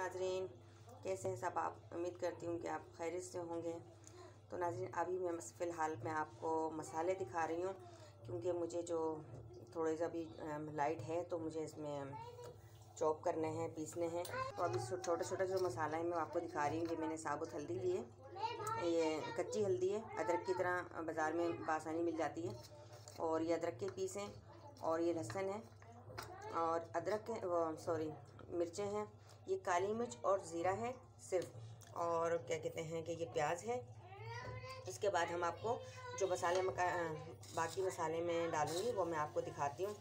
नाजरीन, कैसे हैं सब आप। उम्मीद करती हूँ कि आप खैरियत से होंगे। तो नाजरीन, अभी मैं फ़िलहाल मैं आपको मसाले दिखा रही हूँ, क्योंकि मुझे जो थोड़े से अभी लाइट है तो मुझे इसमें चॉप करने हैं, पीसने हैं। तो अभी छोटा छोटा जो मसाला है मैं आपको दिखा रही हूँ। ये मैंने साबुत हल्दी ली है, ये कच्ची हल्दी है, अदरक की तरह बाज़ार में बासानी मिल जाती है। और ये अदरक के पीस हैं, और ये लहसुन है, और अदरक के मिर्चें हैं, ये काली मिर्च और ज़ीरा है सिर्फ, और क्या कहते हैं कि ये प्याज है। इसके बाद हम आपको जो मसाले बाकी मसाले में डालूँगी वो मैं आपको दिखाती हूँ,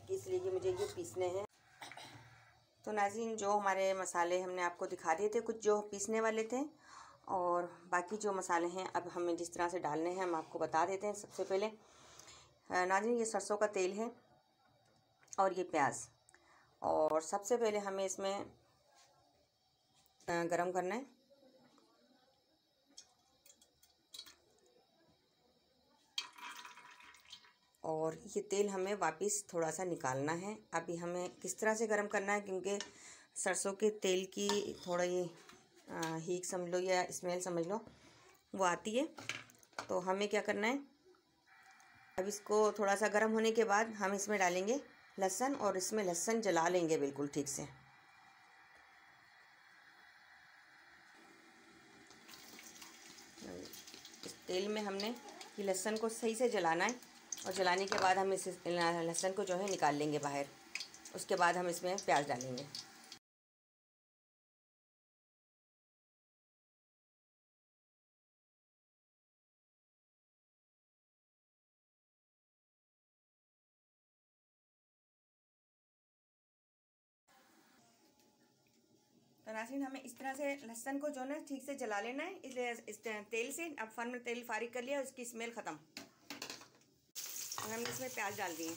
कि इसलिए कि मुझे ये पीसने हैं। तो नाज़रीन, जो हमारे मसाले हमने आपको दिखा दिए थे, कुछ जो पीसने वाले थे, और बाकी जो मसाले हैं अब हमें जिस तरह से डालने हैं हम आपको बता देते हैं। सबसे पहले नाज़रीन, ये सरसों का तेल है और ये प्याज, और सबसे पहले हमें इसमें गरम करना है। और ये तेल हमें वापस थोड़ा सा निकालना है। अभी हमें किस तरह से गरम करना है, क्योंकि सरसों के तेल की थोड़ा ये हीक समझ लो या स्मेल समझ लो वो आती है। तो हमें क्या करना है, अब इसको थोड़ा सा गर्म होने के बाद हम इसमें डालेंगे लहसुन, और इसमें लहसुन जला लेंगे बिल्कुल ठीक से। इस तेल में हमने ये लहसुन को सही से जलाना है, और जलाने के बाद हम इस लहसुन को जो है निकाल लेंगे बाहर। उसके बाद हम इसमें प्याज डालेंगे। तो नाज़रीन, हमें इस तरह से लहसुन को जो है ठीक से जला लेना है, इसलिए इस तेल से अब फन में तेल फारिग कर लिया, उसकी स्मेल ख़त्म। और हमने इसमें प्याज डाल दिए।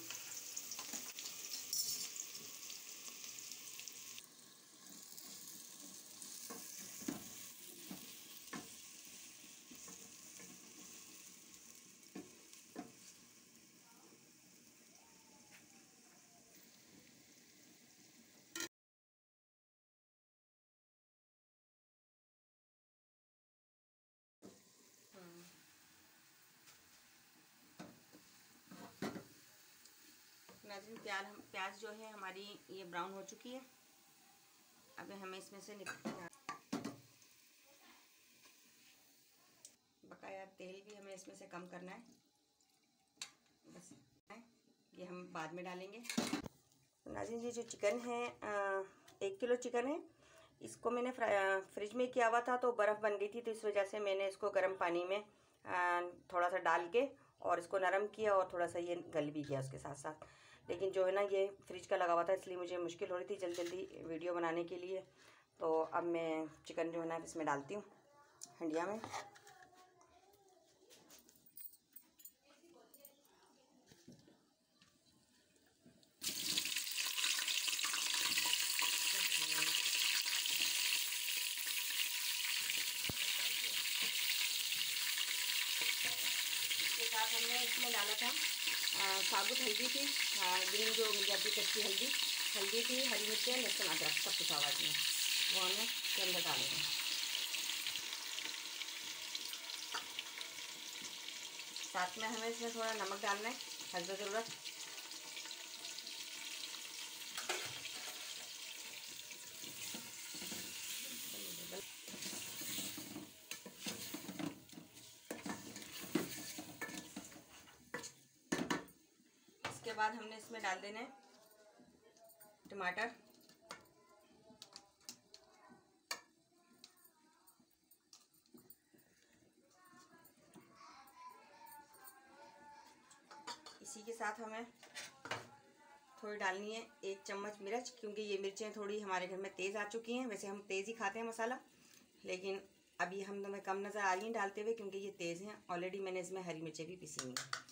नाज़रीन, प्याज जो है हमारी ये ब्राउन हो चुकी है। अब हमें इसमें से बकाया तेल भी हमें इसमें से कम करना है, बस ये हम बाद में डालेंगे। नाज़रीन, ये जो चिकन है 1 किलो चिकन है, इसको मैंने फ्रिज में किया हुआ था तो बर्फ़ बन गई थी, तो इस वजह से मैंने इसको गर्म पानी में थोड़ा सा डाल के और इसको नरम किया, और थोड़ा सा ये गल भी गया उसके साथ साथ। लेकिन जो है ना, ये फ्रिज का लगा हुआ था, इसलिए मुझे मुश्किल हो रही थी जल्दी वीडियो बनाने के लिए। तो अब मैं चिकन जो है ना इसमें डालती हूँ हंडिया में। साथ हमने इसमें डाला था साबुत हल्दी थी, ग्रीन जो मिल जाती कच्ची हल्दी थी, हरी मिर्चें, लहसुन, अदरक सब कुछ आवाज़ में वो हमने इसके अंदर डालेंगे। साथ में हमें इसमें थोड़ा नमक डालना है हस्ब ज़रूरत। इसके बाद हमने इसमें डाल देना है टमाटर, इसी के साथ हमें थोड़ी डालनी है 1 चम्मच मिर्च, क्योंकि ये मिर्चें थोड़ी हमारे घर में तेज़ आ चुकी हैं। वैसे हम तेज़ ही खाते हैं मसाला, लेकिन अभी हम तुम्हें कम नज़र आ रही हैं डालते हुए, क्योंकि ये तेज़ हैं। ऑलरेडी मैंने इसमें हरी मिर्चें भी पीसी हुई हैं।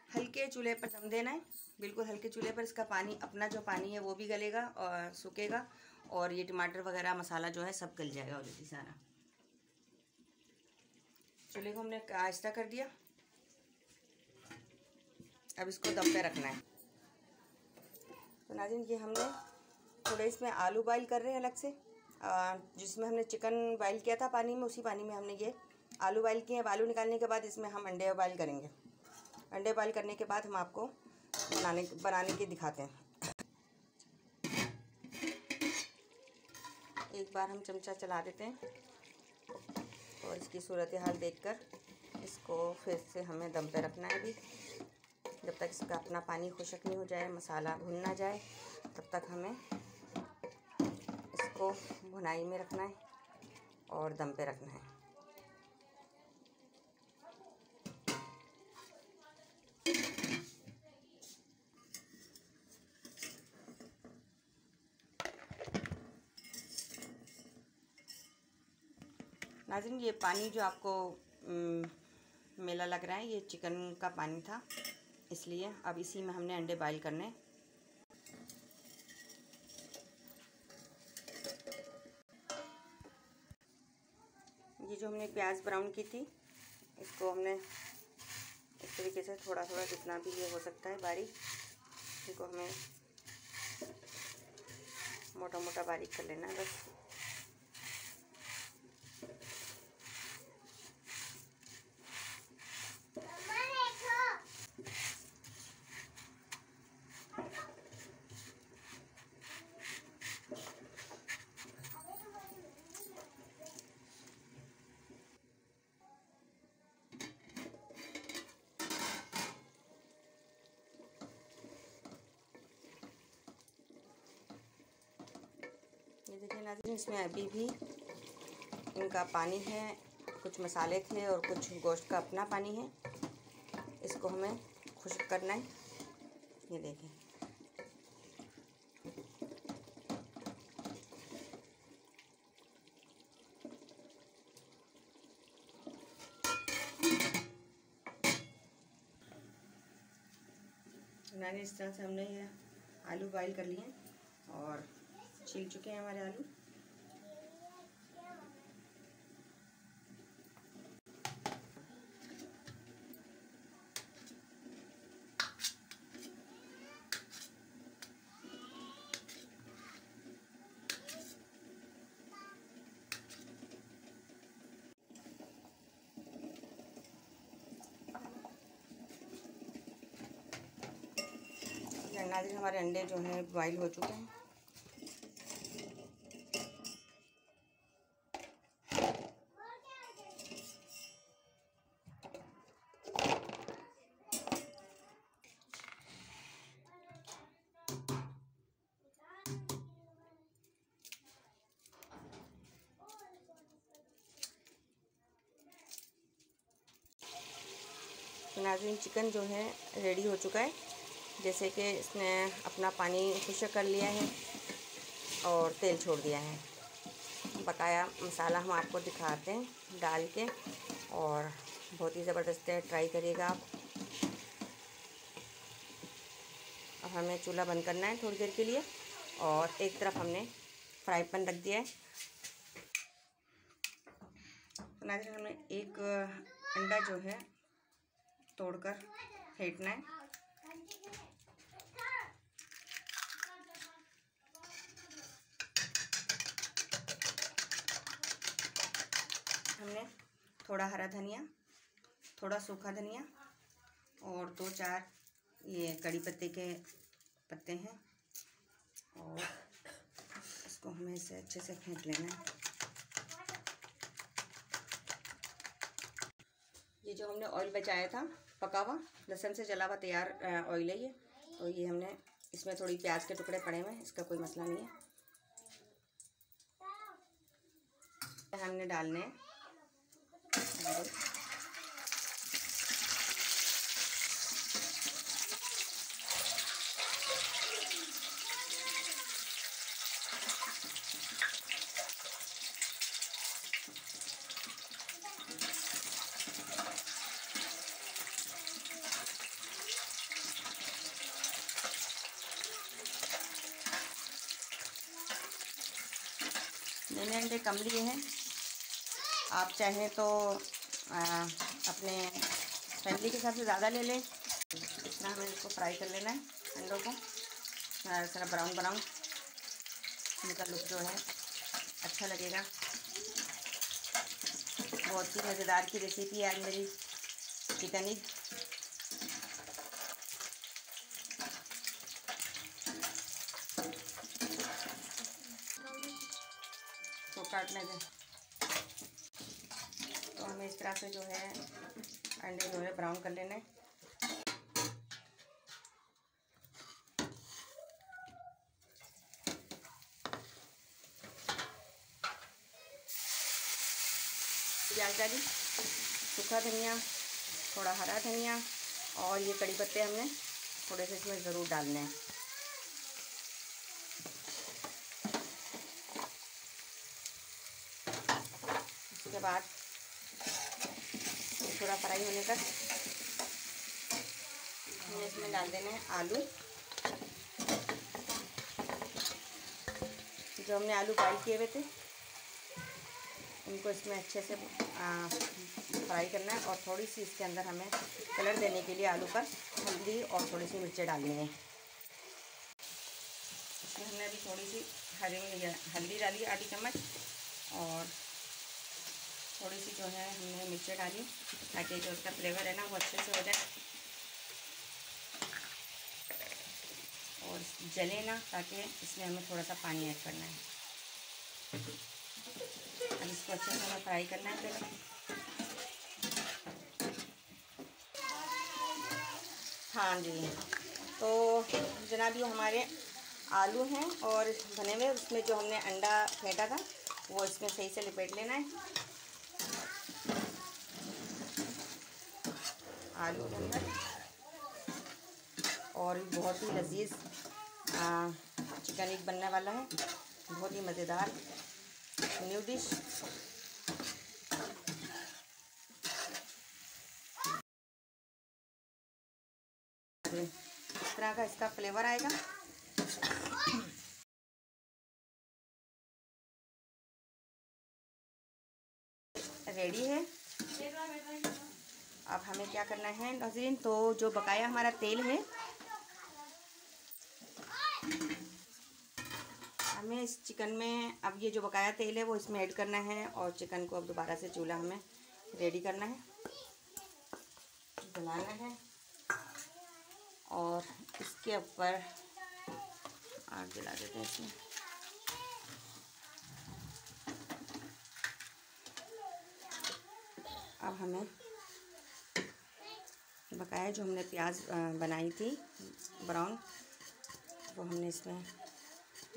हल्के चूल्हे पर दम देना है, बिल्कुल हल्के चूल्हे पर। इसका पानी, अपना जो पानी है वो भी गलेगा और सूखेगा, और ये टमाटर वगैरह मसाला जो है सब गल जाएगा ऑलरेडी सारा। चूल्हे को हमने आहिस्ता कर दिया। अब इसको दम पे रखना है। तो नाज़रीन ये हमने थोड़े इसमें आलू बॉईल कर रहे हैं अलग से, जिसमें हमने चिकन बॉईल किया था पानी में, उसी पानी में हमने ये आलू बॉईल किए हैं। आलू निकालने के बाद इसमें हम अंडे बॉईल करेंगे। अंडे बॉईल करने के बाद हम आपको बनाने के दिखाते हैं। एक बार हम चमचा चला देते हैं और इसकी सूरत हाल देखकर इसको फिर से हमें दम पे रखना है। अभी जब तक इसका अपना पानी खुश्क नहीं हो जाए, मसाला भुन ना जाए, तब तक हमें इसको भुनाई में रखना है और दम पे रखना है। नाज़रीन ये पानी जो आपको मेला लग रहा है, ये चिकन का पानी था, इसलिए अब इसी में हमने अंडे बॉईल करने। ये जो हमने प्याज ब्राउन की थी, इसको हमने इस तरीके से थोड़ा थोड़ा जितना भी ये हो सकता है बारीक, इनको हमें मोटा मोटा बारीक कर लेना है बस। ये देखिए नाज़रीन, इसमें अभी भी इनका पानी है, कुछ मसाले थे और कुछ गोश्त का अपना पानी है। इसको हमें खुश्क करना है। ये देखिए नानी, इस तरह से हमने ये आलू बॉईल कर लिए और छील चुके हैं हमारे आलू। नाज़रीन हमारे अंडे जो हैं बॉईल हो चुके हैं। तो नाज़रीन चिकन जो है रेडी हो चुका है। जैसे कि इसने अपना पानी खुश्क कर लिया है और तेल छोड़ दिया है। बकाया मसाला हम आपको दिखाते हैं डाल के, और बहुत ही ज़बरदस्त है, ट्राई करिएगा आप। अब हमें चूल्हा बंद करना है थोड़ी देर के लिए, और एक तरफ हमने फ्राई पैन रख दिया है। तो नाज़रीन हमने एक अंडा जो है तोड़कर फेंटना है। हमने थोड़ा हरा धनिया, थोड़ा सूखा धनिया और 2-4 ये कड़ी पत्ते के पत्ते हैं, और इसको हमें इसे अच्छे से फेंट लेना है। ये जो हमने ऑयल बचाया था पका हुआ, लहसुन से जला हुआ तैयार ऑयल है ये। तो ये हमने इसमें थोड़ी प्याज के टुकड़े पड़े हुए हैं, इसका कोई मसला नहीं है। हमने डालने हैं मैंने अंडे कम लिए हैं। आप चाहें तो अपने फैमिली के हिसाब से ज़्यादा ले लें, इस तरह हमें इसको फ्राई कर लेना है अंडों को, इस तरह ब्राउन ब्राउन, इनका लुक जो है अच्छा लगेगा। बहुत ही मज़ेदार की रेसिपी है आज मेरी चिकन की। तो काटने दें, तो हमें इस तरह से जो है अंडे जो है ब्राउन कर लेने। प्याज डाली, सूखा धनिया, थोड़ा हरा धनिया और ये कड़ी पत्ते हमने थोड़े से इसमें ज़रूर डालने हैं। उसके बाद थोड़ा फ्राई होने तक हमें इसमें डाल देने हैं आलू। जो हमने आलू बॉइल किए हुए थे इनको इसमें अच्छे से फ्राई करना है और थोड़ी सी इसके अंदर हमें कलर देने के लिए आलू पर हल्दी और थोड़ी सी मिर्चें डालनी है। इसमें हमने अभी थोड़ी सी हल्दी डाली आधी चम्मच और थोड़ी सी जो है हमने मिर्चें डाली ताकि जो उसका फ्लेवर है ना वो अच्छे से हो जाए और जले ना, ताकि इसमें हमें थोड़ा सा पानी ऐड करना है। अब इसको अच्छे से हमें फ्राई करना है पहले। हाँ जी, तो जनाब ये हमारे आलू हैं और बने हुए, उसमें जो हमने अंडा फेंटा था वो इसमें सही से लपेट लेना है आलू के अंदर। और बहुत ही लजीज चिकन एक बनने वाला है, बहुत ही मज़ेदार न्यू डिश। इस तरह का इसका फ्लेवर आएगा। रेडी है। अब हमें क्या करना है नाज़रीन, तो जो बकाया हमारा तेल है हमें इस चिकन में, अब ये जो बकाया तेल है वो इसमें ऐड करना है और चिकन को अब दोबारा से चूल्हा हमें रेडी करना है, जलाना है और इसके ऊपर आग जला देते हैं इसमें। अब हमें बकाया जो हमने प्याज बनाई थी ब्राउन, वो हमने इसमें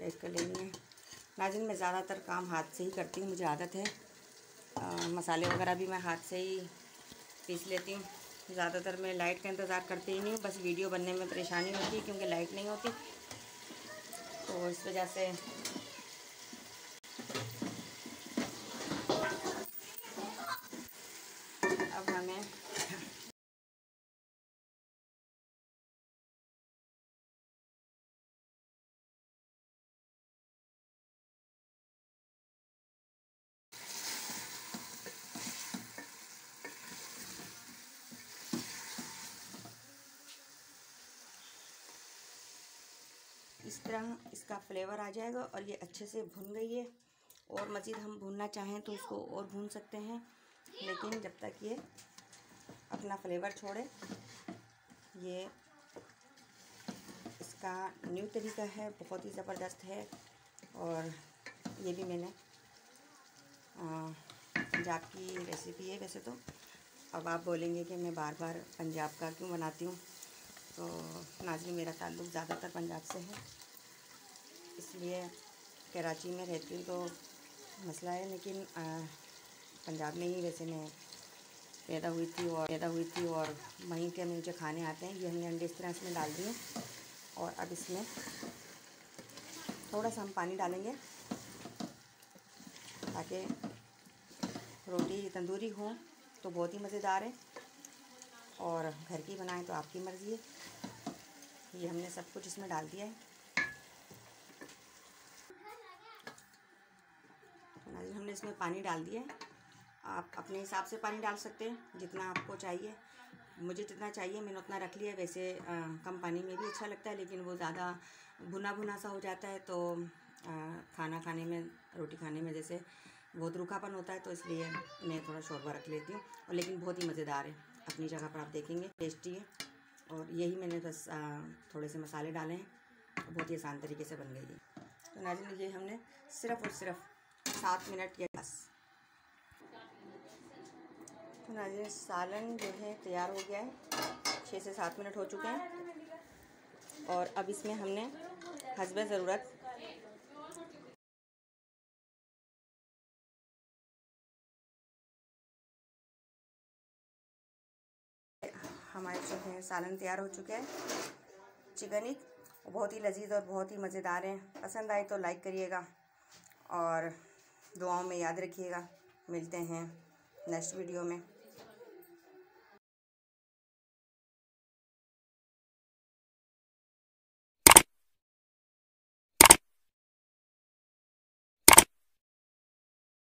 ऐड कर लेनी है। नाज़रीन मैं ज़्यादातर काम हाथ से ही करती हूँ, मुझे आदत है। मसाले वगैरह भी मैं हाथ से ही पीस लेती हूँ। ज़्यादातर मैं लाइट का इंतज़ार करती ही नहीं हूँ, बस वीडियो बनने में परेशानी होती है क्योंकि लाइट नहीं होती, तो इस वजह से अब हमें इस तरह इसका फ्लेवर आ जाएगा और ये अच्छे से भुन गई है। और मज़ीद हम भूनना चाहें तो इसको और भून सकते हैं, लेकिन जब तक ये अपना फ्लेवर छोड़े, ये इसका न्यू तरीका है, बहुत ही ज़बरदस्त है। और ये भी मैंने पंजाब की रेसिपी है वैसे तो। अब आप बोलेंगे कि मैं बार बार पंजाब का क्यों बनाती हूँ, तो नाज़रीन मेरा ताल्लुक़ ज़्यादातर पंजाब से है, इसलिए कराची में रहती हूँ तो मसला है, लेकिन पंजाब में ही वैसे मैं पैदा हुई थी और वहीं के मुझे खाने आते हैं। ये हमने अंडे इस तरह इसमें डाल दिए और अब इसमें थोड़ा सा हम पानी डालेंगे ताकि रोटी तंदूरी हो तो बहुत ही मज़ेदार है, और घर की बनाएं तो आपकी मर्ज़ी है। ये हमने सब कुछ इसमें डाल दिया है। तो हमने इसमें पानी डाल दिया है आप अपने हिसाब से पानी डाल सकते हैं जितना आपको चाहिए। मुझे जितना चाहिए मैंने उतना रख लिया। वैसे कम पानी में भी अच्छा लगता है, लेकिन वो ज़्यादा भुना भुना सा हो जाता है तो खाना खाने में, रोटी खाने में जैसे बहुत रूखापन होता है, तो इसलिए मैं थोड़ा शोरबा रख लेती हूँ। और लेकिन बहुत ही मज़ेदार है, अपनी जगह पर आप देखेंगे टेस्टी है। और यही मैंने बस थोड़े से मसाले डाले हैं, बहुत ही आसान तरीके से बन गई है। तो नाज़रीन ये हमने सिर्फ़ और सिर्फ 7 मिनट या बस। तो नाज़रीन सालन जो है तैयार हो गया है, 6 से 7 मिनट हो चुके हैं। और अब इसमें हमने हस्बे ज़रूरत हमारे जो है सालन तैयार हो चुके हैं। चिकन बहुत ही लजीज और बहुत ही मज़ेदार हैं। पसंद आए तो लाइक करिएगा और दुआओं में याद रखिएगा। मिलते हैं नेक्स्ट वीडियो में।